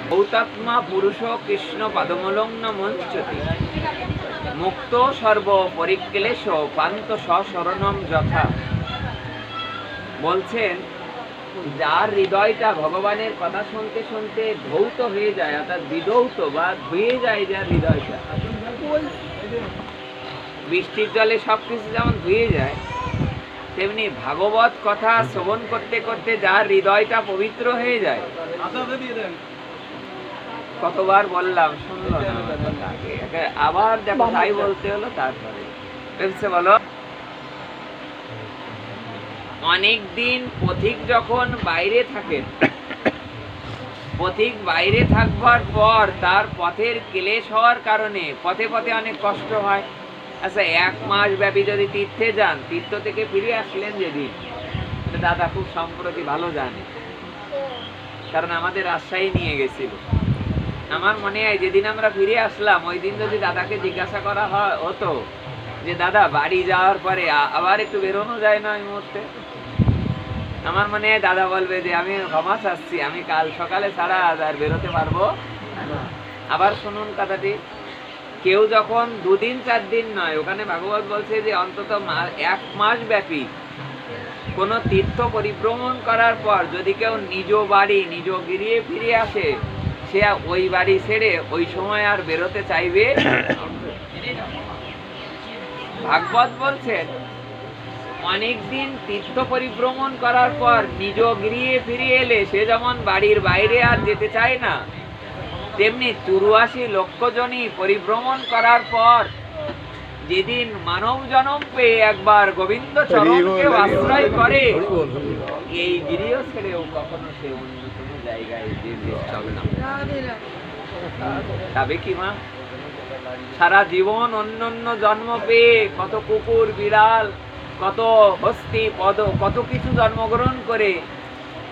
ভৌতাত্মা পুরুষ কৃষ্ণ পদমলং ন মঞ্চতি মুক্ত সর্ব পরিক্লেশ পান্ত সশরণম যথা। বলছেন যার হৃদয়টা ভগবানের কথা শুনতে শুনতে ধৌত হয়ে যায়, অর্থাৎ বিধৌত বা ধুয়ে যায়, যার হৃদয়টা বৃষ্টির জলে সবকিছু যেমন ধুয়ে যায়, তেমনি ভাগবত কথা শ্রবণ করতে করতে যার হৃদয়টা পবিত্র হয়ে যায়। কতবার বললাম, শুনলো না, আবার দেখো তাই বলতে হলো। তারপরে বলো, অনেকদিন পথিক যখন বাইরে থাকেন, পথিক বাইরে থাকবার পর তার পথের ক্লেশ হওয়ার কারণে পথে পথে অনেক কষ্ট হয়। আচ্ছা, 1 মাস ব্যাপী যদি তীর্থে যান, তীর্থ থেকে ফিরে আসলেন যেদিন, দাদা খুব সম্প্রতি ভালো জানে, কারণ আমাদের রাজশাহী নিয়ে গেছিল। আমার মনে হয় যেদিন আমরা ফিরে আসলাম, ওই দিন যদি দাদাকে জিজ্ঞাসা করা হতো যে দাদা বাড়ি যাওয়ার পরে আবার একটু বেরোনো যায় না ওই মুহূর্তে, আমার মনে হয় দাদা বলবে যে আমি ক্ষমা চাচ্ছি, আমি কাল সকালে ছাড়া আর বেরোতে পারবো। আবার শুনুন কথাটি, কেউ যখন 2 দিন 4 দিন নয়, ওখানে ভাগবত বলছে যে অন্তত 1 মাস ব্যাপী কোন তীর্থ পরিভ্রমণ করার পর যদি কেউ নিজ বাড়ি নিজ গৃহে ফিরে আসে, সে ওই বাড়ি ছেড়ে ওই সময় আর বেরোতে চাইবে। ভাগবত বলছেন অনেকদিন তীর্থ পরিভ্রমণ করার পর নিজ গৃহে ফিরে এলে সে যেমন বাড়ির বাইরে আর যেতে চায় না, তেমনি 84 লক্ষ জনই পরিভ্রমণ করার পর যেদিন মানব জন্ম পেয়ে একবার গোবিন্দ চরণকে আশ্রয় করে, এই গৃহ ছেড়েও কখনো সে অন্য কোনো জায়গায় যেতে চাবে না। তবে কি মা, সারা জীবন অন্যান্য জন্ম পেয়ে কত কুকুর বিড়াল, কত হস্তি পদ, কত কিছু জন্মগ্রহণ করে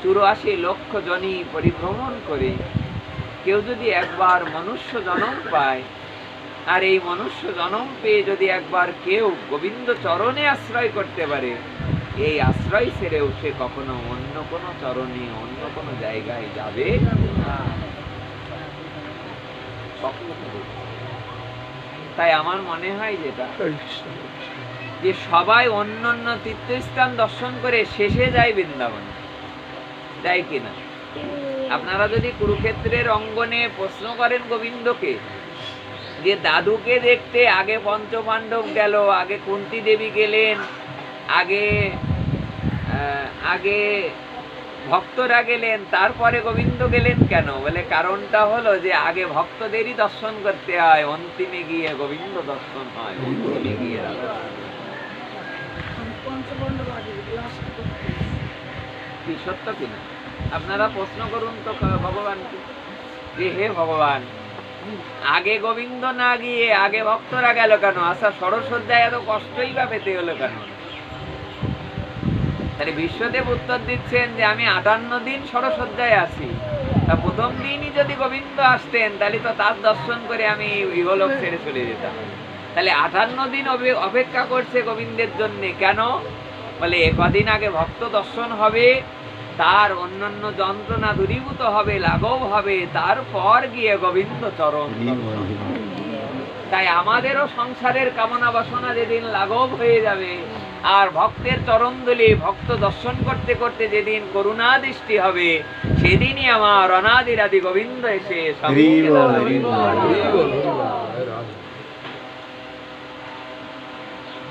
84 লক্ষ জনই পরিভ্রমণ করে কেউ যদি একবার মনুষ্য জন্ম পায়, আর এই মনুষ্য জন্ম পেয়ে যদি একবার কেউ গোবিন্দ চরণে আশ্রয় করতে পারে, এই আশ্রয় ছেড়েও সে কখনো অন্য কোনো চরণে অন্য কোনো জায়গায় যাবে না। তাই আমার মনে হয় যেটা যে সবাই অন্য অন্য তীর্থস্থান দর্শন করে শেষে যায় বৃন্দাবনে, যায় কিনা? আপনারা যদি কুরুক্ষেত্রের অঙ্গনে প্রশ্ন করেন গোবিন্দকে যে দাদুকে দেখতে আগে পঞ্চপাণ্ডব গেল, আগে কুন্তী দেবী গেলেন, আগে ভক্তরা গেলেন, তারপরে গোবিন্দ গেলেন কেন? বলে কারণটা হলো যে আগে ভক্তদেরই দর্শন করতে হয়, অন্তিমে গিয়ে গোবিন্দ দর্শন হয়, অন্তিমে গিয়ে। কি সত্য কিনা? আপনারা প্রশ্ন করুন তো ভগবানকে যে হে ভগবান, আগে গোবিন্দ না গিয়ে আগে ভক্তরা গেল কেন? আচ্ছা, ষড়শয্যায় এত কষ্টই বা পেতে হলো কেন? তাহলে বিশ্বদেব উত্তর দিচ্ছেন যে আমি 58 দিন ষড়শয্যায় আছি, তা প্রথম দিনই যদি গোবিন্দ আসতেন তাহলে তো তার দর্শন করে আমি ইহলোক ছেড়ে চলে যেতাম। তাহলে 58 দিন অপেক্ষা করছে গোবিন্দের জন্য কেন? বলে কদিন আগে ভক্ত দর্শন হবে, তার অন্যান্য যন্ত্রণা দূরীভূত হবে, লাঘব হবে, তারপর গিয়ে গোবিন্দ চরণ। তাই আমাদেরও সংসারের কামনা বাসনা যেদিন লাঘব হয়ে যাবে, আর ভক্তের চরণধূলি ভক্ত দর্শন করতে করতে যেদিন করুণা দৃষ্টি হবে, সেদিনই আমার অনাদিরাদি গোবিন্দ এসে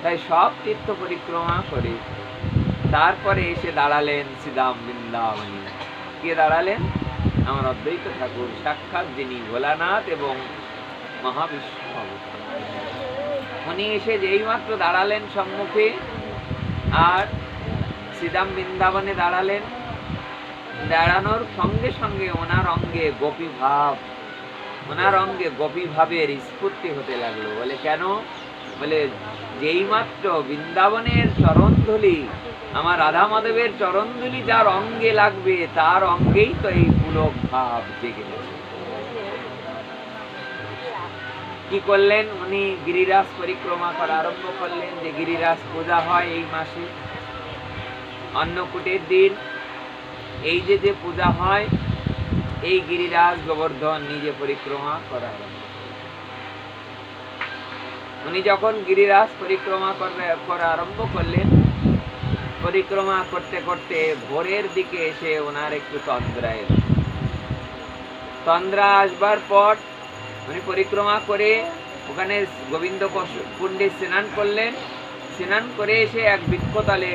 তাই সব তীর্থ পরিক্রমা করে তারপরে এসে দাঁড়ালেন শ্রীধাম বৃন্দাবনী। কে দাঁড়ালেন? আমার অদ্বৈত ঠাকুর, সাক্ষাৎ যিনি ভোলানাথ এবং মহাবিষ্ণু। উনি এসে যেই মাত্র দাঁড়ালেন সম্মুখে, আর শ্রীধাম বৃন্দাবনে দাঁড়ালেন, দাঁড়ানোর সঙ্গে সঙ্গে ওনার অঙ্গে গোপী ভাব, ওনার অঙ্গে গোপী ভাবের স্ফূর্তি হতে লাগলো। বলে কেন? বলে যেই মাত্র বৃন্দাবনের চরণধূলি, আমার রাধা মাধবের চরণধূলি যার অঙ্গে লাগবে, তার অঙ্গেই তো এই পুলক ভাব জেগে গেছে। কি করলেন? উনি গিরিরাজ পরিক্রমা করা আরম্ভ করলেন। যে গিরিরাজ পূজা হয় এই মাসে, অন্নকূটের দিন এই যে যে পূজা হয়, এই গিরিরাজ গোবর্ধন নিজে পরিক্রমা করা হয়। উনি যখন গিরিরাজ পরিক্রমা করা আরম্ভ করলেন, পরিক্রমা করতে করতে ভোরের দিকে এসে ওনার একটু তন্দ্রা এলো। তন্দ্রা আসবার পর উনি পরিক্রমা করে ওখানে গোবিন্দ কুণ্ডে স্নান করলেন। স্নান করে এসে এক বৃক্ষতলে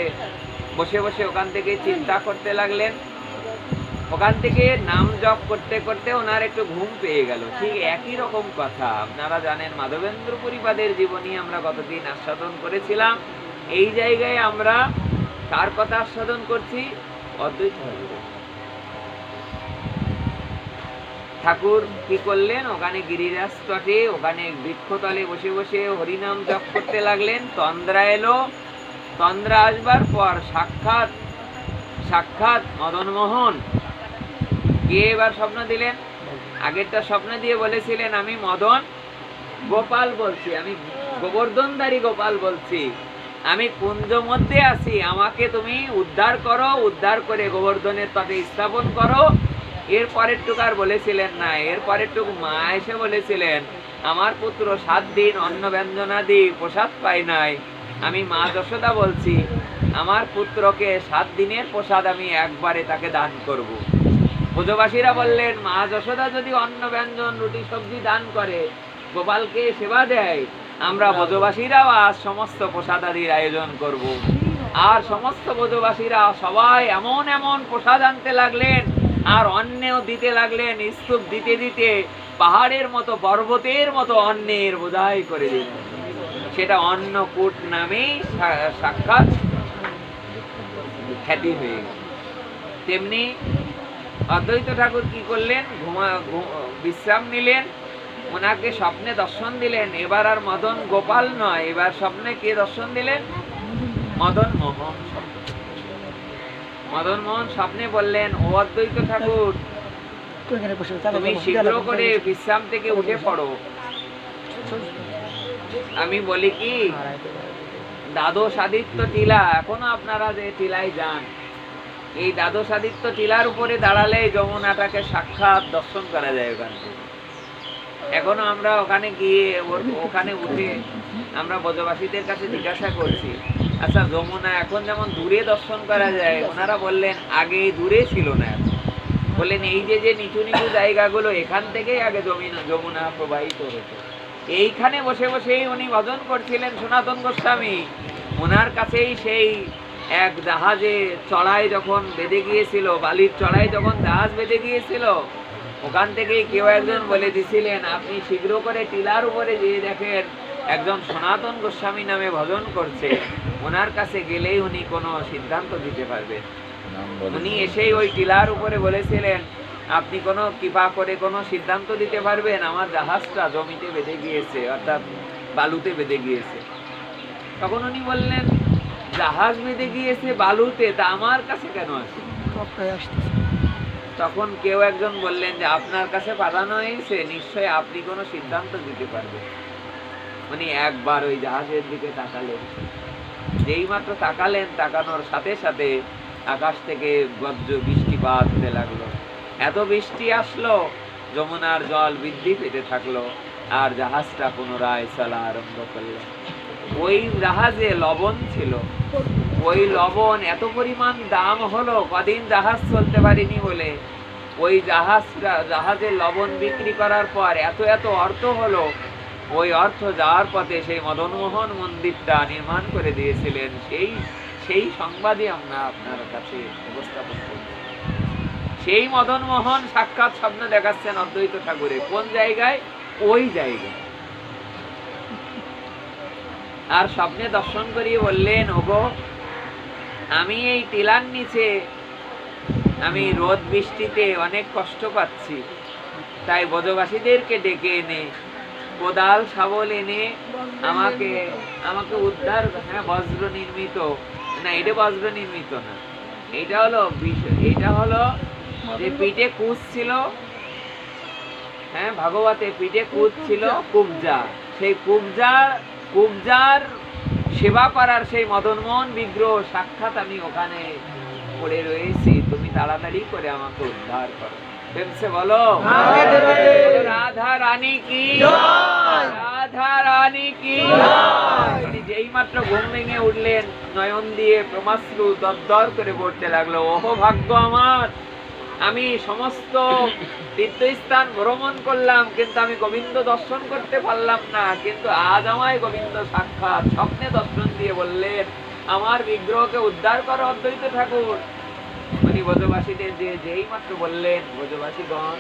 বসে বসে ওখান থেকে চিন্তা করতে লাগলেন। ওখান থেকে নাম জপ করতে করতে ওনার একটু ঘুম পেয়ে গেল। ঠিক একই রকম কথা আপনারা জানেন, মাধবেন্দ্র পরিপাদের জীবনী আমরা গতদিন আস্বাদন করেছিলাম। এই জায়গায় আমরা কার কথা আস্বাদন করছি? অদ্বৈত ঠাকুর কি করলেন, ওখানে গিরিরাজ তটে ওখানে বৃক্ষতলে বসে বসে হরিনাম জপ করতে লাগলেন। তন্দ্রা এলো। তন্দ্রা আসবার পর সাক্ষাৎ মদন মোহন গিয়ে এবার স্বপ্ন দিলেন। আগেরটা স্বপ্ন দিয়ে বলেছিলেন, আমি মদন গোপাল বলছি, আমি গোবর্ধনধারী গোপাল বলছি, আমি কুঞ্জ মধ্যে আছি, আমাকে তুমি উদ্ধার করো, উদ্ধার করে গোবর্ধনের তটে স্থাপন করো। এর পরের টুক আর বলেছিলেন না। এর পরের টুক মা এসে বলেছিলেন, আমার পুত্র 7 দিন অন্ন ব্যঞ্জনাদি প্রসাদ পায় নাই, আমি মা যশোদা বলছি, আমার পুত্রকে 7 দিনের প্রসাদ আমি একবারে তাকে দান করব। ব্রজবাসীরা বললেন, মা যশোদা যদি অন্ন ব্যঞ্জন রুটি সবজি দান করে, গোপালকে সেবা দেয়, আমরা ব্রজবাসীরাও আজ সমস্ত প্রসাদাদির আয়োজন করব। আর সমস্ত ব্রজবাসীরা সবাই এমন এমন প্রসাদ আনতে লাগলেন, আর অন্নেও দিতে লাগলেন। স্তূপ দিতে দিতে পাহাড়ের মতো, পর্বতের মতো অন্নের বোঝাই করে দিলেন। সেটা অন্নকূট নামেই সাক্ষাৎ খ্যাতি হয়ে গেল। তেমনি অদ্বৈত ঠাকুর কি করলেন, বিশ্রাম নিলেন। ওনাকে স্বপ্নে দর্শন দিলেন। এবার আর মদন গোপাল নয়, এবার স্বপ্নে কে দর্শন দিলেন? মদন মোহন। মদন মোহন স্বপ্নে বললেন, ও অদ্বৈত ঠাকুর, তুমি শীঘ্র করে বিশ্রাম থেকে উঠে পড়ো। আমি বলি কি, দ্বাদশ আদিত্য টিলা, এখনো আপনারা যে টিলায় যান, এই দ্বাদশ আদিত্য টিলার উপরে দাঁড়ালে যমুনাটাকে সাক্ষাৎ দর্শন করা যায় ওখান থেকে। এখনো আমরা ওখানে গিয়ে ওখানে উঠে আমরা ব্রজবাসীদের কাছে জিজ্ঞাসা করছি, আচ্ছা যমুনা এখন যেমন দূরে দর্শন করা যায়, ওনারা বললেন আগে দূরে ছিল না। বললেন এই যে যে নিচু নিচু জায়গাগুলো, এখান থেকেই আগে যমুনা প্রবাহিত হতো। এইখানে বসে বসেই উনি ভজন করছিলেন সনাতন গোস্বামী। ওনার কাছেই সেই এক জাহাজে চড়াই যখন বেঁধে গিয়েছিল, বালির চড়াই যখন জাহাজ বেঁধে গিয়েছিল, ওখান থেকেই কেউ একজন বলে দিছিলেন, আপনি শীঘ্র করে টিলার উপরে যেয়ে দেখেন একজন সনাতন গোস্বামী নামে ভজন করছে, ওনার কাছে গেলেই উনি কোনো সিদ্ধান্ত দিতে পারবেন। উনি এসেই ওই টিলার উপরে বলেছিলেন, আপনি কোনো কৃপা করে কোনো সিদ্ধান্ত দিতে পারবেন? আমার জাহাজটা জমিতে বেঁধে গিয়েছে, অর্থাৎ বালুতে বেঁধে গিয়েছে। তখন উনি বললেন, জাহাজ বেঁধে গিয়েছে বালুতে, তা আমার কাছে কেন আসে? তখন কেউ একজন বললেন যে আপনার কাছে পাঠানো হয়েছে, নিশ্চয় আপনি কোনো সিদ্ধান্ত দিতে পারবেন। উনি একবার ওই জাহাজের দিকে তাকালেন। যেই মাত্র তাকালেন, তাকানোর সাথে সাথে আকাশ থেকে বজ্র বৃষ্টিপাত হতে লাগলো। এত বৃষ্টি আসলো, যমুনার জল বৃদ্ধি পেতে থাকলো, আর জাহাজটা পুনরায় চলা আরম্ভ করলো। ওই জাহাজে লবণ ছিল। ওই লবণ এত পরিমাণ দাম হলো, কদিন জাহাজ চলতে পারিনি বলে ওই জাহাজের লবণ বিক্রি করার পর এত এত অর্থ হলো। ওই অর্থ যাওয়ার পথে সেই মদনমোহন মন্দিরটা নির্মাণ করে দিয়েছিলেন। সেই সংবাদই আমরা আপনার কাছে উপস্থাপন করছি। সেই মদনমোহন সাক্ষাৎ স্বপ্ন দেখাচ্ছেন অদ্বৈত ঠাকুরে। কোন জায়গায়? ওই জায়গায়। আর স্বপ্নে দর্শন করিয়ে বললেন, ওগো, আমি এই টিলার নিচে আমি রোদ বৃষ্টিতে অনেক কষ্ট পাচ্ছি, তাই ব্রজবাসীদেরকে ডেকে এনে কোদাল শাবল এনে আমাকে উদ্ধার। হ্যাঁ, বজ্র নির্মিত না, এটা বজ্র নির্মিত না, এটা হলো যে পিঠে কুচ ছিল। হ্যাঁ, ভাগবতে পিঠে কুচ ছিল কুবজা। সেই কুবজার সেবা করার সেই মদনমোহন বিগ্রহ সাক্ষাৎ আমি ওখানে পড়ে রয়েছি, তুমি তাড়াতাড়ি করে আমাকে উদ্ধার করো। প্রেমসে বলো রাধা রানী কি জয়, রাধা রানী কি জয়। যেই মাত্র ঘুম ভেঙে উঠলেন, নয়ন দিয়ে প্রমাশ্রু দরদর করে পড়তে লাগলো। ওহো ভাগ্য আমার, আমি সমস্ত তীর্থস্থান ভ্রমণ করলাম, কিন্তু আমি গোবিন্দ দর্শন করতে পারলাম না। কিন্তু আজ আমায় গোবিন্দ সাক্ষাৎ স্বপ্নে দর্শন দিয়ে বললেন, আমার বিগ্রহকে উদ্ধার করো অদ্বৈত ঠাকুর। উনি ব্রজবাসীদের যেই মাত্র বললেন, ব্রজবাসীগণ,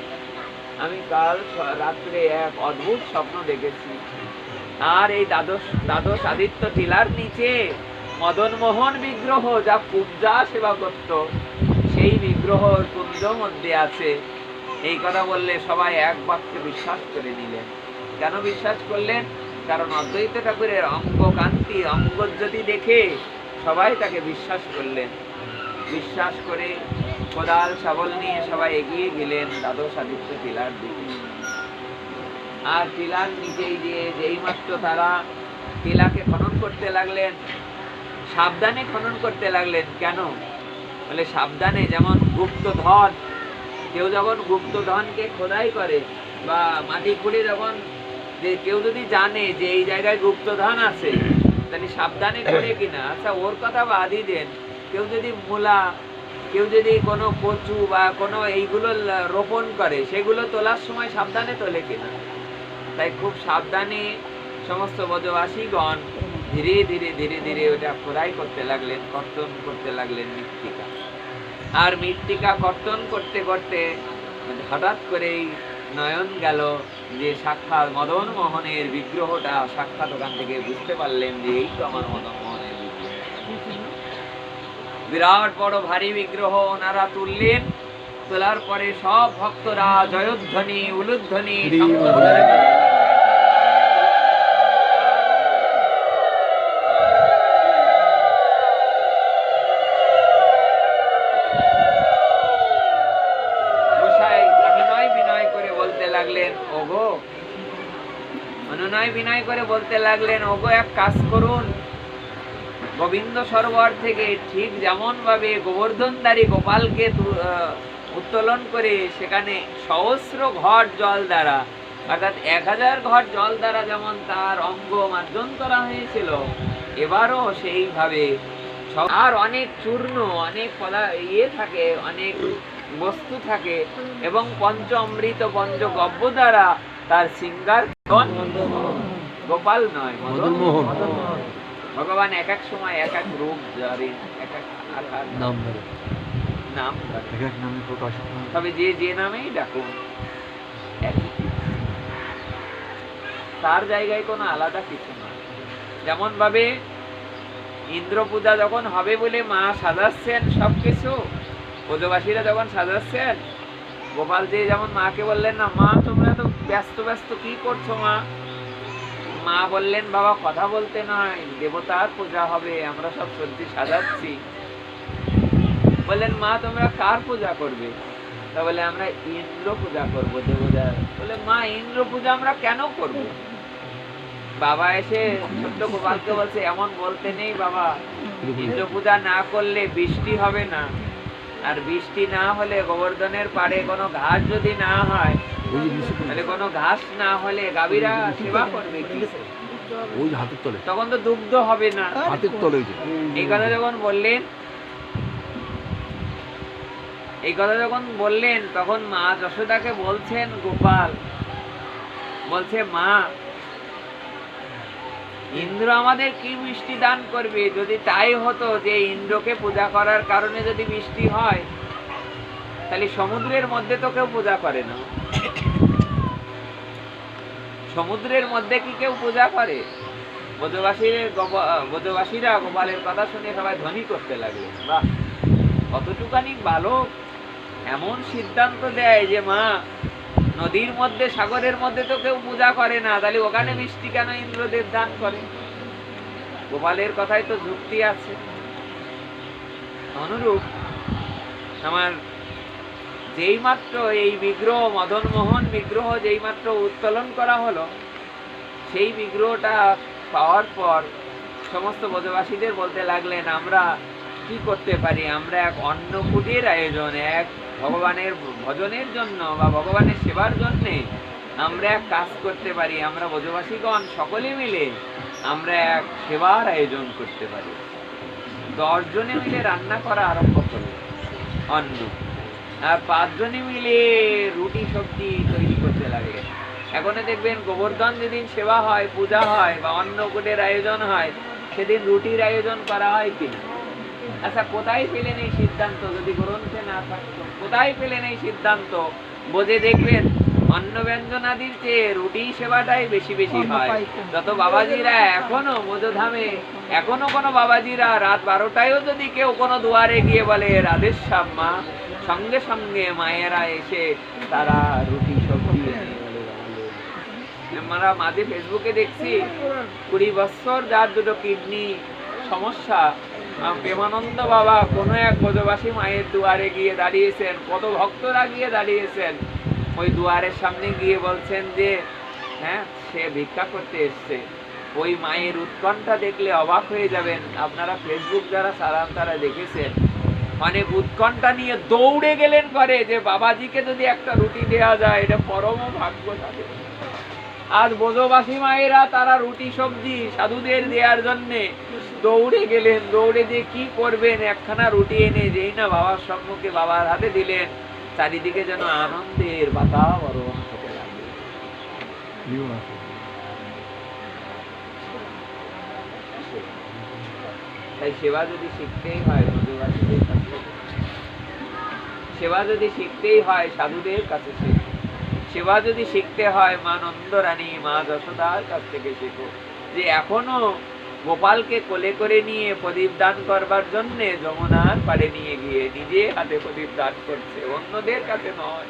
আমি কাল রাত্রে এক অদ্ভুত স্বপ্ন দেখেছি, আর এই দ্বাদশ আদিত্য টিলার নিচে মদন মোহন বিগ্রহ যা পূজা সেবা করত, সেই বিগ্রহ কুঞ্জ মধ্যে আছে। এই কথা বললে সবাই এক বাক্যে বিশ্বাস করে নিলেন। কেন বিশ্বাস করলেন? কারণ অদ্বৈত ঠাকুরের অঙ্গ কান্তি, অঙ্গজ্যোতি দেখে সবাই তাকে বিশ্বাস করলেন। বিশ্বাস করে কোদাল শাবল নিয়ে সবাই এগিয়ে গেলেন দ্বাদশ আদিত্য টিলার দিকে। আর টিলার নিচেই যেই মাত্র তারা টিলাকে খনন করতে লাগলেন, সাবধানে খনন করতে লাগলেন। কেন বলে, সাবধানে, যেমন গুপ্তধন, কেউ যখন গুপ্তধনকে খোদাই করে বা মাটি খুঁড়ে, যখন কেউ যদি জানে যে এই জায়গায় গুপ্তধন আছে, তাহলে সাবধানে করে কিনা। আচ্ছা, ওর কথা বাদই দেন, কেউ যদি মূলা, কেউ যদি কোনো কচু বা কোনো এইগুলো রোপণ করে, সেগুলো তোলার সময় সাবধানে তোলে কিনা। তাই খুব সাবধানে সমস্ত ব্রজবাসীগণ ধীরে ধীরে ধীরে ধীরে ওটা খোদাই করতে লাগলেন, কর্তন করতে লাগলেন মৃত্তিকা। আর মৃত্তিকা কর্তন করতে করতে হঠাৎ করেই নয়ন গেল যে সাক্ষাৎ মদন মোহনের বিগ্রহটা সাক্ষাৎ। ওখান থেকে বুঝতে পারলেন যে এই তো আমার মদন মোহনের বিগ্রহ। বিরাট বড় ভারী বিগ্রহ ওনারা তুললেন। তোলার পরে সব ভক্তরা জয়ধ্বনি, উলুধ্বনি, বিনয় করে বলতে লাগলেন, ওগো এক কাজ করুন, গোবিন্দ সরোবর থেকে ঠিক যেমন ভাবে গোবর্ধনধারী গোপালকে উত্তোলন করে সেখানে সহস্র ঘট জল দ্বারা, অর্থাৎ 1000 ঘট জল দ্বারা যেমন তার অঙ্গ মার্জন করা হয়েছিল, এবারও সেইভাবে। আর অনেক চূর্ণ, অনেক থাকে, অনেক বস্তু থাকে, এবং পঞ্চ অমৃত পঞ্চগব্য দ্বারা তার সিঙ্গার। গোপাল নয়, মদন মোহন। ভগবান এক এক সময় এক এক রূপ ধরেন, এক এক আকার নাম ধরে, তবে যে নামেই ডাকুন তার জায়গায় কোনো আলাদা কিছু নয়। যেমন ভাবে ইন্দ্র পূজা যখন হবে বলে মা সাজাচ্ছেন সবকিছু, ব্রজবাসীরা যখন সাজাচ্ছেন, গোপাল যে যেমন মাকে বললেন, না মা তোমরা তো ব্যস্ত ব্যস্ত কি করছো মা? মা বললেন, বাবা কথা বলতে নয়, দেবতার পূজা হবে, আমরা সব সত্যি সাজাচ্ছি। বললেন, মা তোমরা কার পূজা করবে? তা বলে, আমরা ইন্দ্র পূজা করবো, দেবতার। বলে, মা ইন্দ্র পূজা আমরা কেন করব? বাবা এসে ছোট্ট গোপালকে বলছে, এমন বলতে নেই বাবা, ইন্দ্র পূজা না করলে বৃষ্টি হবে না, আর বৃষ্টি না হলে গোবর্ধনের পাড়ে কোনো ঘাস যদি না হয়, তাহলে কোনো ঘাস না হলে গাভীরা সেবা করবে কি? তখন তো দুগ্ধ হবে না। এই কথা যখন বললেন, তখন মা যশোদাকে বলছেন, গোপাল বলছে, মা ইন্দ্র আমাদের কি বৃষ্টি দান করবে? যদি তাই হতো যে ইন্দ্রকে পূজা করার কারণে যদি বৃষ্টি হয়, তাহলে সমুদ্রের মধ্যে তো কেউ পূজা করে না। সমুদ্রের মধ্যে কি কেউ পূজা করে? ব্রজবাসীরা গোপালের কথা শুনে সবাই ধ্বনি করতে লাগলো, বাহ, কতটুকানি বালক এমন সিদ্ধান্ত দেয় যে মা নদীর মধ্যে, সাগরের মধ্যে তো কেউ পূজা করে না, তাহলে ওখানে বৃষ্টি কেন ইন্দ্রদেব দান করে? গোপালের কথায় তো যুক্তি আছে। অনুরূপ আমার যেই মাত্র এই বিগ্রহ, মদন মোহন বিগ্রহ যেই মাত্র উত্তোলন করা হলো, সেই বিগ্রহটা পাওয়ার পর সমস্ত ব্রজবাসীদের বলতে লাগলেন, আমরা কি করতে পারি? আমরা এক অন্নকূটের আয়োজন, এক ভগবানের ভজনের জন্য বা ভগবানের সেবার জন্য আমরা এক কাজ করতে পারি। আমরা ব্রজবাসীগণ সকলে মিলে আমরা এক সেবার আয়োজন করতে পারি। 10 জনে মিলে রান্না করা আরম্ভ করলো অন্ন, আর 5 জনে মিলে রুটি সবজি তৈরি করতে লাগে। এখন দেখবেন গোবর্ধন যেদিন সেবা হয়, পূজা হয় বা অন্নকূটের আয়োজন হয়, সেদিন রুটির আয়োজন করা হয় কিনা? আচ্ছা, কোথায় পেলেন এই সিদ্ধান্ত? যদি গ্রন্থে না থাকতো, কোথায় পেলেন এই সিদ্ধান্ত? বোঝে দেখবেন অন্ন ব্যঞ্জনাদির চেয়ে রুটি সেবাটাই বেশি বেশি হয়। যত বাবাজিরা এখনো মধ্যধামে, এখনো কোনো বাবাজিরা রাত 12টায়ও যদি কেউ কোনো দুয়ারে গিয়ে বলে রাধেশ্যাম মা, সঙ্গে সঙ্গে মায়েরা এসে তারা রুটি সবজি। আমরা মাঝে ফেসবুকে দেখছি 20 বছর যার দুটো কিডনি সমস্যা, প্রেমানন্দ বাবা কোনো এক ব্রজবাসী মায়ের দুয়ারে গিয়ে দাঁড়িয়েছেন, কত ভক্তরা গিয়ে দাঁড়িয়েছেন, ওই দুয়ারের সামনে গিয়ে বলছেন যে হ্যাঁ সে ভিক্ষা করতে এসছে। ওই মায়ের উৎকণ্ঠা দেখলে অবাক হয়ে যাবেন। আপনারা ফেসবুক যারা চালান তারা দেখেছেন, অনেক উৎকণ্ঠা নিয়ে দৌড়ে গেলেন ঘরে যে বাবাজিকে যদি একটা রুটি দেওয়া যায় এটা পরম ভাগ্য তাদের। আজ ব্রজবাসী মায়েরা তারা রুটি সবজি সাধুদের দেওয়ার জন্যে দৌড়ে গেলেন। দৌড়ে দিয়ে কি করবেন, একখানা রুটি এনে যেই না বাবার সম্মুখে বাবার হাতে দিলেন, চারিদিকে যেন আনন্দের বাতাবরণ হতে লাগলো। তাই সেবা যদি শিখতেই হয় ব্রজবাসীদের কাছে, সেবা যদি শিখতেই হয় সাধুদের কাছে, সেবা যদি শিখতে হয় মা নন্দরানী, মা যশোদার কাছ থেকে শেখো। যে এখনো গোপালকে কোলে করে নিয়ে প্রদীপ দান করবার জন্য যমুনার পাড়ে নিয়ে গিয়ে নিজে হাতে প্রদীপ দান করছে, অন্যদের কাছে নয়।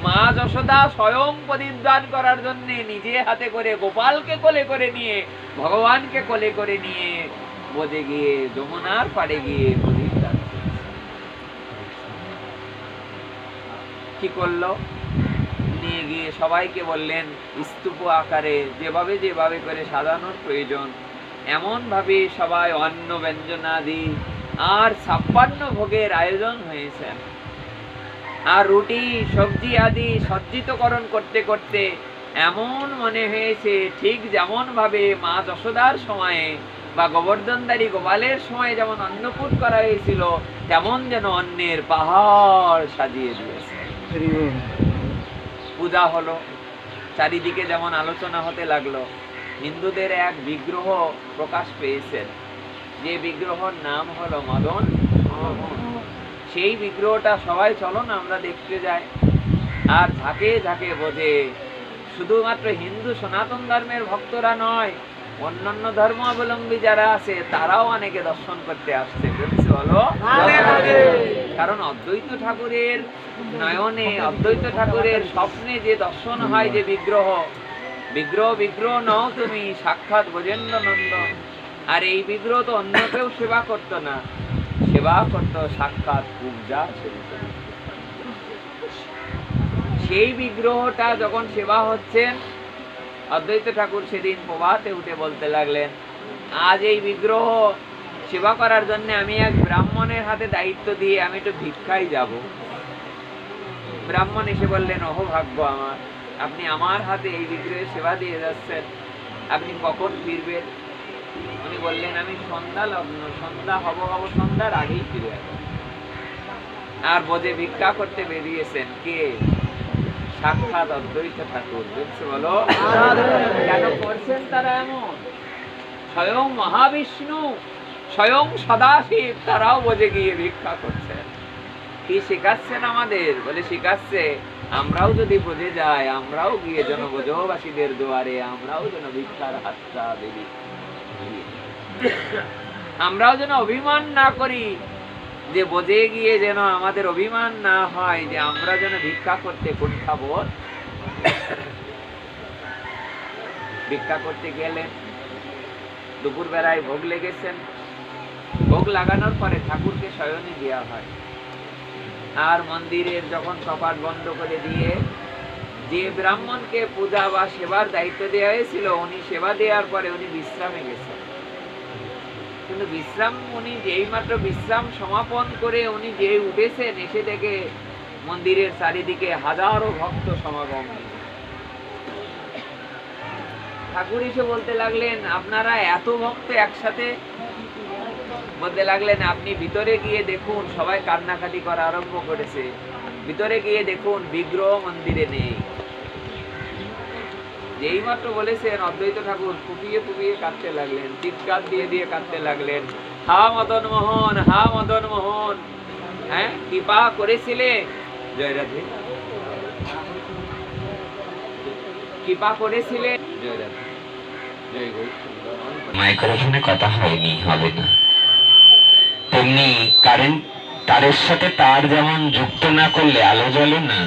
মা যশোদা স্বয়ং প্রদীপ দান করার জন্য নিজে হাতে করে গোপালকে কোলে করে নিয়ে, ভগবানকে কোলে করে নিয়ে বোঝে গিয়ে যমুনার পাড়ে গিয়ে প্রদীপ দান করছে। কি করলো? নিয়ে গিয়ে সবাইকে বললেন স্তূপ আকারে যেভাবে যেভাবে করে সাজানোর প্রয়োজন এমন ভাবে সবাই অন্ন ব্যঞ্জনাদি আর 56 ভোগের আয়োজন হয়েছে। আর রুটি সবজি আদি সজ্জিতকরণ করতে করতে এমন মনে হয়েছে ঠিক যেমন ভাবে মা যশোদার সময়ে বা গোবর্ধনধারী গোপালের সময় যেমন অন্নকূট করা হয়েছিল, তেমন যেন অন্নের পাহাড় সাজিয়ে দিয়েছে। পূজা হলো, চারিদিকে যেমন আলোচনা হতে লাগলো। হিন্দুদের এক বিগ্রহ প্রকাশ পেয়েছেন, যে বিগ্রহর নাম হলো মদন মোহন। সেই বিগ্রহটা সবাই চলো না আমরা দেখতে যাই। আর ঝাঁকে ঝাঁকে বোঝে শুধুমাত্র হিন্দু সনাতন ধর্মের ভক্তরা নয়, অন্যান্য ধর্মাবলম্বী যারা আছে তারাও অনেকে দর্শন করতে আসছে। বলছে বলো, কারণ অদ্বৈত ঠাকুরের নয়নে, অদ্বৈত ঠাকুরের স্বপ্নে যে দর্শন হয়, যে বিগ্রহ বিগ্রহ বিগ্রহ নও তুমি, সাক্ষাৎ ব্রজেন্দ্র নন্দন। আর এই বিগ্রহ তো অন্য কেউ সেবা করতো না, সেবা করতো সাক্ষাৎ পূজা। সেই বিগ্রহটা যখন সেবা হচ্ছেন, অদ্বৈত ঠাকুর সেদিন প্রভাতে উঠে বলতে লাগলেন, আজ এই বিগ্রহ সেবা করার জন্য আমি এক ব্রাহ্মণের হাতে দায়িত্ব দিয়ে আমি একটু ভিক্ষায় যাব। ব্রাহ্মণ এসে বললেন, ওহ ভাগ্য আমার, আপনি আমার হাতে এই বিগ্রহের সেবা দিয়ে যাচ্ছেন, আপনি কখন ফিরবেন? উনি বললেন, আমি সন্ধ্যা লগ্ন, সন্ধ্যা হব সন্ধ্যার আগেই ফিরে আসবো। আর বোঝে ভিক্ষা করতে বেরিয়েছেন কে? সাক্ষাৎ অদ্বৈত ঠাকুর। বলছে বলো, কেন করছেন তারা এমন? স্বয়ং মহাবিষ্ণু, স্বয়ং সদাশিব, তারাও বোঝে গিয়ে ভিক্ষা করছেন। কি শেখাচ্ছেন আমাদের? বলে শিখাচ্ছে আমরাও যদি বোঝে যাই, আমরাও গিয়ে যেন ব্রজবাসীদের দুয়ারে আমরাও যেন ভিক্ষার হাতটা দেবী, আমরাও যেন অভিমান না করি, যে বোঝে গিয়ে যেন আমাদের অভিমান না হয় যে আমরা যেন ভিক্ষা করতে কুণ্ঠাবোধ। ভিক্ষা করতে গেলেন, দুপুর বেলায় ভোগ লেগেছেন, ভোগ লাগানোর পরে ঠাকুরকে শয়নে দেওয়া হয়। আর মন্দিরের যখন কপাট বন্ধ করে দিয়ে যে ব্রাহ্মণকে পূজা বা সেবার দায়িত্ব দেওয়া হয়েছিল, উনি সেবা দেওয়ার পরে উনি বিশ্রামে গেছেন। কিন্তু বিশ্রাম উনি যেই মাত্র বিশ্রাম সমাপন করে উনি যে উঠেছেন, এসে দেখে মন্দিরের চারিদিকে হাজারো ভক্ত সমাগম। ঠাকুর এসে বলতে লাগলেন, আপনারা এত ভক্ত একসাথে? বলতে লাগলেন, আপনি ভিতরে গিয়ে দেখুন, সবাই কান্নাকাটি করা আরম্ভ করেছে। ভিতরে গিয়ে দেখুন, বিগ্রহ মন্দিরে নেই। যেই মাত্র বলেছেন, অদ্বৈত ঠাকুর ফুপিয়ে ফুপিয়ে কাঁদতে লাগলেন, চিৎকার দিয়ে দিয়ে কাঁদতে লাগলেন, হা মদন মোহন, হা মদন মোহন, হ্যাঁ কৃপা করেছিলে, জয় রাধে, কৃপা করেছিলে, জয় রাধে, জয় গৌর। মাইক্রোফোনে কথা হয়নি, হবে না। তেমনি কারেন্ট তারের সাথে তার যেমন যুক্ত না করলে আলো জ্বলে না,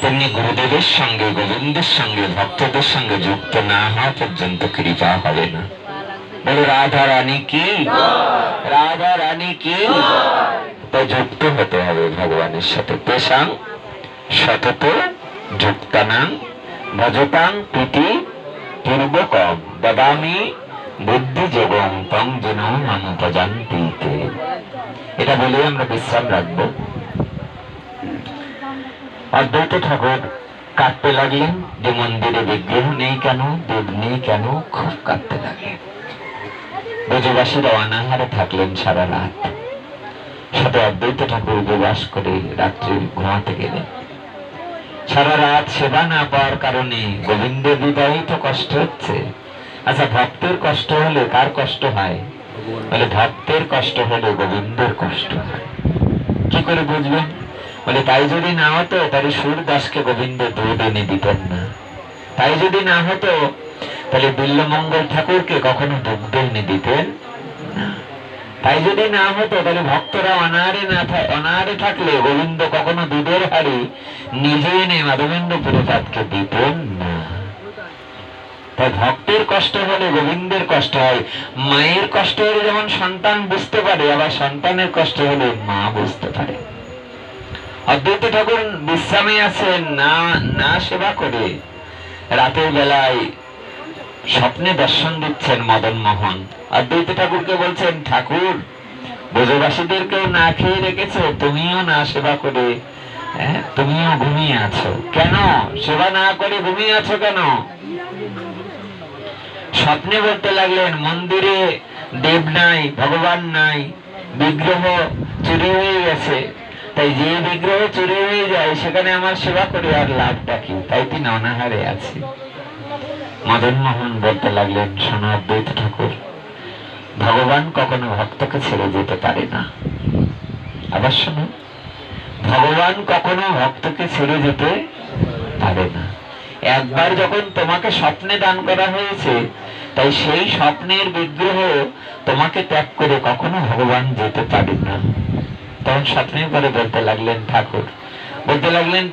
তেমনি গুরুদেবের সঙ্গে, গোবিন্দের সঙ্গে, ভক্তদের সঙ্গে যুক্ত না হওয়া পর্যন্ত কৃপা হবে না। বলে রাধা রানী কি, রাধা রানী কি। তো যুক্ত হতে হবে ভগবানের সাথে। তেষাং সতত যুক্তানাং ভজতাং প্রীতি পূর্বকম দদামি বুদ্ধি যোগং তং যেন মানুপজান্তিতে। এটা বলে আমরা বিশ্রাম রাখবো। অদ্বৈত ঠাকুর কাঁদতে লাগলেন যে মন্দিরে বিগ্রহ নেই কেন, দেব নেই কেন, খুব কাঁদতে লাগলেন। ব্রজবাসীরা অনাহারে থাকলেন সারা রাত। সাথে অদ্বৈত ঠাকুর উপবাস করে রাত্রে ঘুমাতে গেলেন। সারা রাত সেবা না পাওয়ার কারণে গোবিন্দের হৃদয়ে তো কষ্ট হচ্ছে। আচ্ছা, ভক্তের কষ্ট হলে কার কষ্ট হয়? বলে ভক্তের কষ্ট হলে গোবিন্দের কষ্ট হয়। কি করে বুঝবেন? বলে তাই যদি না হতো তাহলে সুরদাসকে গোবিন্দ দুধ এনে দিতেন না। তাই যদি না হতো তাহলে বিল্লমঙ্গল ঠাকুরকে কখনো দুগ্ধ এনে দিতেন না। তাই যদি না হতো তাহলে ভক্তরা অনাহারে থাকলে গোবিন্দ কখনো দুধের হাড়ি নিজে এনে মাধবেন্দ্র প্রসাদকে দিতেন না। তাই ভক্তের কষ্ট হলে গোবিন্দের কষ্ট হয়। মায়ের কষ্ট হলে যেমন সন্তান বুঝতে পারে, আবার সন্তানের কষ্ট হলে মা বুঝতে পারে। অদ্বৈত ঠাকুর বিশ্রামে আছেন, না সেবা করে রাতের বেলায় স্বপ্নে দর্শন দিচ্ছেন মদন মোহন। অদ্বৈত ঠাকুরকে বলছেন, ঠাকুর ব্রজবাসীদেরকেও না খেয়ে রেখেছো, তুমিও না সেবা করে তুমিও ঘুমিয়ে আছো কেন? সেবা না করে ঘুমিয়ে আছো কেন? স্বপ্নে বলতে লাগলেন, মন্দিরে দেব নাই, ভগবান নাই, বিগ্রহ চুরি হয়ে গেছে। তাই যে বিগ্রহ চুরি হয়ে যায় সেখানে আমার সেবা করে আর লাভটা কি? তাই তিনি অনাহারে আছে। মদন মোহন বলতে লাগলেন, শোনো অদ্বৈত ঠাকুর, ভগবান কখনো ভক্তকে ছেড়ে যেতে পারে না। আবার শোনো, ভগবান কখনো ভক্তকে ছেড়ে যেতে পারে না। একবার যখন তোমাকে স্বপ্নে দান করা হয়েছে, তাই সেই স্বপ্নের বিগ্রহ তোমাকে ত্যাগ করে কখনো ভগবান যেতে পারে না। তখন স্বপ্নের পরে বলতে লাগলেন ঠাকুর, বলতে লাগলেন,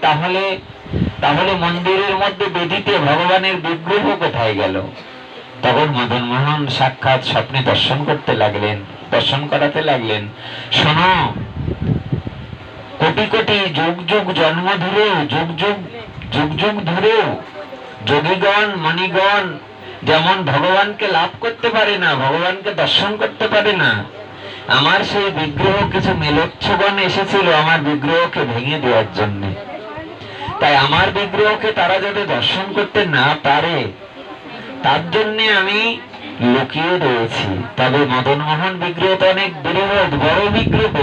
তাহলে মন্দিরের মধ্যে বেদিতে ভগবানের বিগ্রহ কোথায় গেল? তখন মদন মোহন সাক্ষাৎ স্বপ্নে দর্শন করতে লাগলেন, দর্শন করাতে লাগলেন, শোনো, কোটি কোটি যুগ যুগ জন্ম ধরেও, যুগ যুগ ধরেও যোগীগণ মণিগণ যেমন ভগবানকে লাভ করতে পারে না, ভগবানকে দর্শন করতে পারে না, আমার সেই বিগ্রহ কিছু মেলোচ্ছগণ এসেছিল আমার বিগ্রহকে ভেঙে দেওয়ার জন্য। তাই আমার বিগ্রহকে তারা যাতে দর্শন করতে না পারে তার জন্য আমি লুকিয়ে রয়েছি। তবে মদন মোহন বিগ্রহ তো অনেক বৃহৎ বড় বিগ্রহ,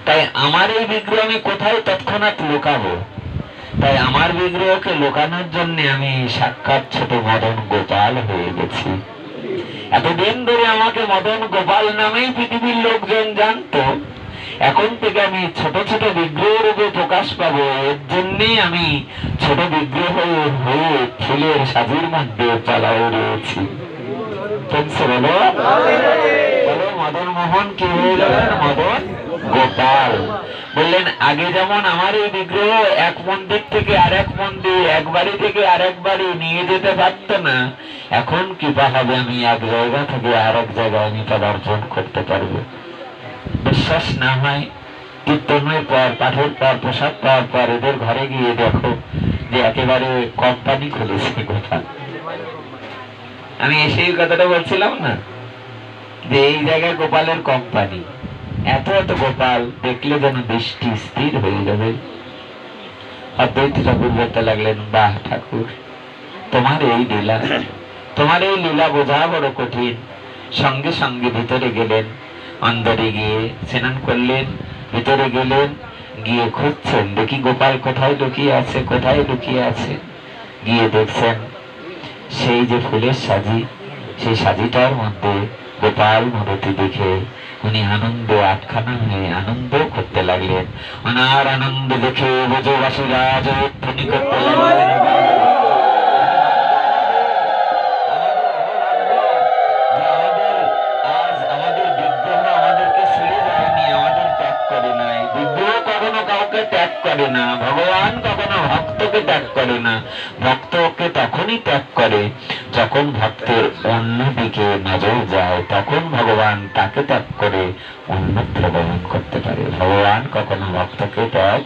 তাই আমার এই বিগ্রহ আমি কোথায় তৎক্ষণাৎ লুকাবো? তাই আমার বিগ্রহকে লুকানোর জন্য আমি সাক্ষাৎ ছোট মদন গোপাল হয়ে গেছি। এতদিন ধরে আমাকে মদন গোপাল নামেই পৃথিবীর লোকজন জানতো। এখন থেকে আমি ছোট ছোট বিগ্রহ রূপে প্রকাশ পাবো, এর জন্যই আমি ছোট বিগ্রহ হয়ে ফুলের সাজির মধ্যে পালাও রয়েছি। মদন মোহন কি হয়ে গেলেন? মদন গোপাল। বললেন, আগে যেমন আমার এই বিগ্রহ এক মন্দির থেকে আরেক মন্দির, এক বাড়ি থেকে আরেক বাড়ি নিয়ে যেতে পারত না, এখন কৃপা হবে আমি এক জায়গা থেকে আরেক জায়গায় আমি পদার্পণ করতে পারবো। বিশ্বাস না হয় কীর্তনের পর, পাঠের পর, প্রসাদ পাওয়ার পর এদের ঘরে গিয়ে দেখো যে একেবারে কোম্পানি খুলেছে গোপাল। আমি সেই কথাটা বলছিলাম না, যে এই জায়গায় গোপালের কোম্পানি, এত এত গোপাল দেখলে যেন দৃষ্টি স্থির হয়ে যাবে। অদ্বৈত ঠাকুর বলতে লাগলেন, বাহ ঠাকুর, তোমার এই লীলা, তোমার এই লীলা বোঝা বড় কঠিন। সঙ্গে সঙ্গে ভিতরে গেলেন, অন্দরে গিয়ে স্নান করলেন, ভিতরে গেলেন, গিয়ে খুঁজছেন দেখি গোপাল কোথায় লুকিয়ে আছে, কোথায় লুকিয়ে আছে। গিয়ে দেখছেন সেই যে ফুলের সাজি, সেই সাজিটার মধ্যে গোপাল মূর্তি দেখে উনি আনন্দে আটখানা হয়ে আনন্দ করতে লাগলেন। ওনার আনন্দ দেখে ব্রজবাসীরা জয়ধ্বনি করতে লাগলেন। আজ আমাদের বিগ্রহ আমাদেরকে ছেড়ে যায়নি, আমাদের ত্যাগ করে নাই। বিগ্রহ কখনো কাউকে ত্যাগ করে না, ভগবান কখনো ভক্তকে ত্যাগ করে না। ভক্তকে তখনই ত্যাগ করে যখন ভক্তের অন্যদিকে নজর যায়, তখন ভগবান তাকে ত্যাগ করে অন্যত্র গমন করতে পারে। ভগবান কখনো ভক্তকে ত্যাগ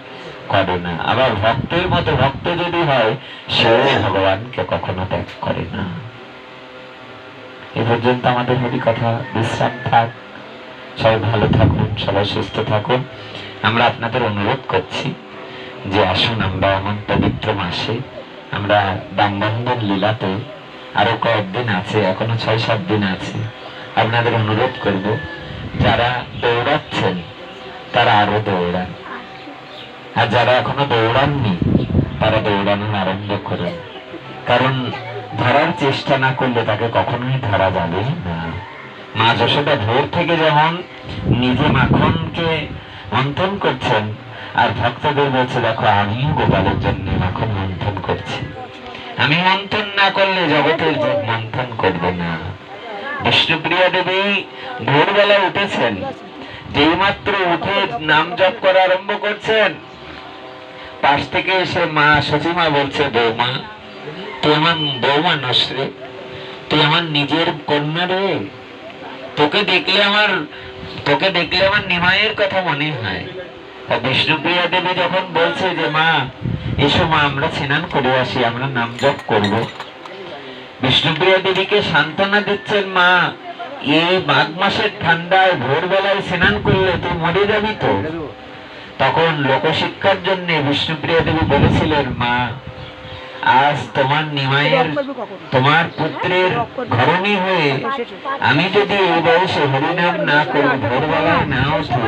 করে না। আবার ভক্তের মতো ভক্ত যদি হয়, সেও ভগবানকে কখনো ত্যাগ করে না। এ পর্যন্ত আমাদের হরি কথা বিশ্রাম থাক। সবাই ভালো থাকুন, সবাই সুস্থ থাকুন। আমরা আপনাদের অনুরোধ করছি যে আসুন আমরা এমন পবিত্র মাসে আমরা দামবন্ধন লীলাতে আরো কয়েকদিন আছে, এখনো 6-7 দিন আছে। আপনাদের অনুরোধ করব, যারা দৌড়াচ্ছেন তারা আরো দৌড়ান, আর যারা এখনো দৌড়াননি তারা দৌড়ানোর আরম্ভ করুন। কারণ ধরার চেষ্টা না করলে তাকে কখনোই ধরা যাবে না। মা যশোদা ভোর থেকে যেমন নিজে মাখনকে মন্থন করছেন, আর ভক্তদের বলছে দেখো আমিও গোপালের জন্য মাখন মন্থন করছি। আমি মন্থন না করলে জগতের জীব মন্থন করবে না। বিষ্ণুপ্রিয়া দেবী ভোরবেলা উঠেছেন, যেই মাত্র উঠে নাম জপ করা আরম্ভ করছেন, পাশ থেকে এসে মা সচিমা বলছে, বৌমা তুই আমার বৌমা নস রে, তুই আমার নিজের কন্যা রে, তোকে দেখলে আমার নিমাইয়ের কথা মনে হয়। বিষ্ণুপ্রিয়া দেবী যখন বলছে যে মা এসো মা, আমরা স্নান করে আসি, আমরা নাম জপ করবো, বিষ্ণুপ্রিয়া দেবীকে সান্ত্বনা দিচ্ছেন, মা এই মাঘ মাসের ঠান্ডায় ভোরবেলায় স্নান করলে তুই মরে যাবি তো। তখন লোকশিক্ষার জন্য বিষ্ণুপ্রিয়া দেবী বলেছিলেন, মা আজ তোমার নিমাইয়ের, তোমার পুত্রের ঘরণী হয়ে আমি যদি এই বয়সে হরিনাম না করি, ভোরবেলায় না উঠি,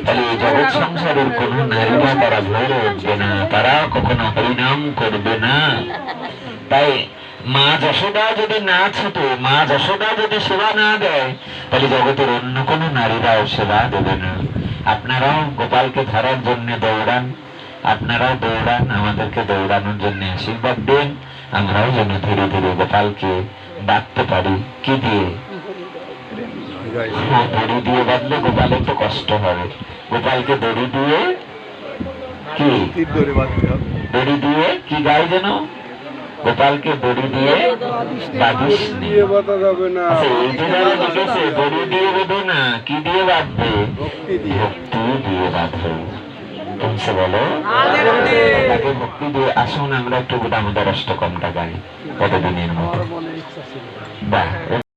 তাহলে এই জগৎ সংসারের কোন নারীরা তারা ভোরে উঠবে না, তারা কখনো হরিনাম করবে না। তাই মা যশোদা যদি না ছুটে, মা যশোদা যদি সেবা না দেয়, তাহলে জগতের অন্য কোনো নারীরাও সেবা দেবে না। আপনারাও গোপালকে ধরার জন্য দৌড়ান, আপনারাও দৌড়ান, আমাদেরকে দৌড়ানোর জন্য আশীর্বাদ দেন। আমরাও যেন ধীরে ধীরে গোপালকে ডাকতে পারি। কি দিয়ে? দড়ি দিয়ে বাঁধলে গোপালের তো কষ্ট হবে। গোপালকে দড়ি দিয়ে, কি দড়ি দিয়ে কি গায়ে যেন, গোপালকে দড়ি দিয়ে বাঁধিস না। এই যে যারা লিখেছে দড়ি দিয়ে বেঁধো না, কি দিয়ে বাঁধবে? ভক্তি দিয়ে বাঁধো। তুমসে বলো তাকে ভক্তি দিয়ে। আসুন আমরা একটু দামোদর অষ্টকমটা গাই কতদিনের মতো। বাহ।